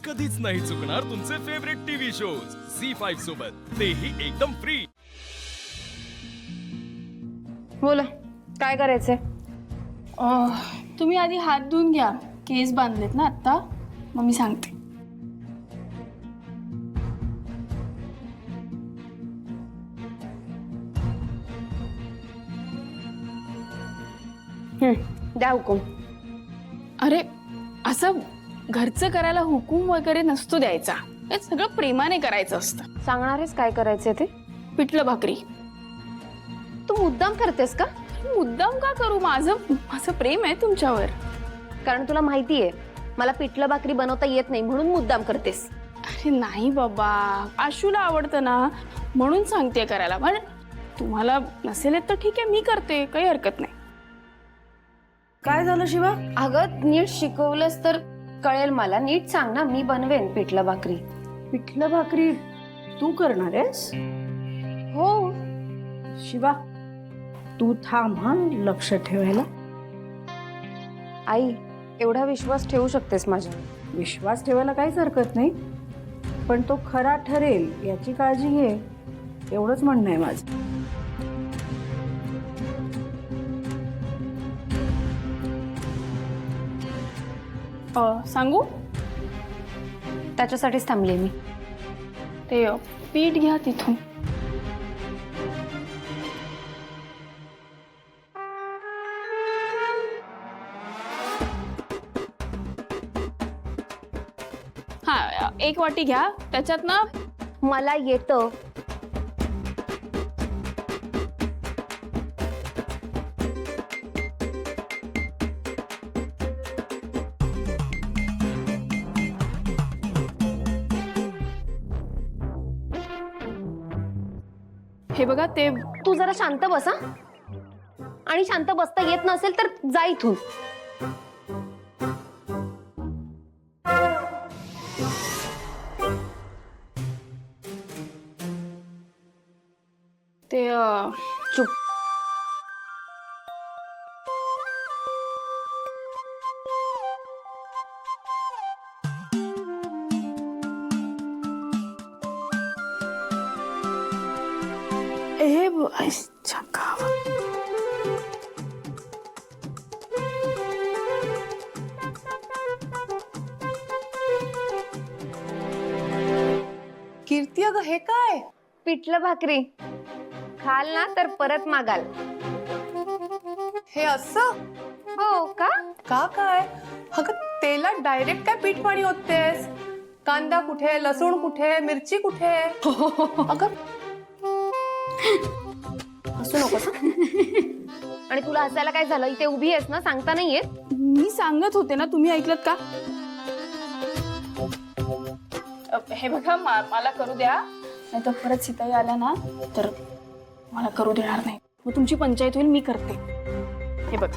कधीच नाही चुकणार तुमचे फेवरेट टीव्ही शोज झी5 सोबत, तेही एकदम फ्री। बोला, काय करायचंय? तुम्ही आधी हात धुवून घ्या, केस बांधलेत ना आत्ता, मग मी सांगते। द्या हुकूम। अरे असं घरचं करायला हुकूम वगैरे नसतो द्यायचा, हे सगळं प्रेमाने करायचं असतं। सांगणारेस काय करायचंय ते? पिठलं भाकरी। तू मुद्दाम करतेस का? मुद्दाम का करू? माझं प्रेम आहे तुमच्यावर। कारण तुला माहितीये मला पिठलं भाकरी बनवता येत नाही म्हणून मुद्दाम करतेस। अरे नाही बाबा, आशूला आवडतं ना म्हणून सांगते करायला, पण तुम्हाला नसेल तर ठीक आहे, मी करते, काही हरकत नाही। काय झालं शिवा? अगं नीट शिकवलंस तर कळेल मला, नीट सांग ना, मी बनवेन पिठलं भाकरी। पिठलं भाकरी तू करणार आहेस? हो। शिवा तू थांब हा, लक्ष ठेवायला। आई, एवढा विश्वास ठेवू शकतेस माझ्यावर? विश्वास ठेवायला काहीच हरकत नाही, पण तो खरा ठरेल याची काळजी घे, एवढंच म्हणणं आहे माझं। सांगू? त्याच्यासाठीच थांबले मी। ते पीठ घ्या तिथून। हा, 1 वाटी घ्या, त्याच्यात ना मला येतं। हे बघा, ते तू जरा शांत बसा, आणि शांत बसता येत नसेल तर जा इथून। ते चुप। अच्छा गावा। कीर्ती, अगं हे काय? पिठलं भाकरी खाल ना तर परत मागाल। हे असं? हो का? का काय? अगं तेलात डायरेक्ट काय पीठ पाणी ओततेस? कांदा कुठे, लसूण कुठे, मिरची कुठे? अगं हसू नकोस हं? आणि तुला हसायला काय झालं? इथे उभी आहेस ना, सांगता नाहीये? मी सांगत होते ना, तुम्ही ऐकलत का? हे बघा, मला करू द्या, नाही तर परत सीताई आल्या ना तर मला करू देणार नाही, मग तुमची पंचायत होईल। मी करते। हे बघ,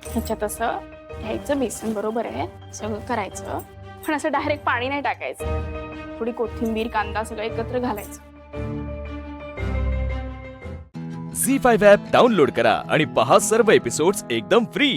ह्याच्यात असं घ्यायचं, बेसन बरोबर आहे, सगळं करायचं, पण असं डायरेक्ट पाणी नाही टाकायचं, थोडी कोथिंबीर, कांदा सगळं एकत्र घालायचं। झी5 ॲप डाउनलोड करा आणि पहा सर्व एपिसोड्स एकदम फ्री।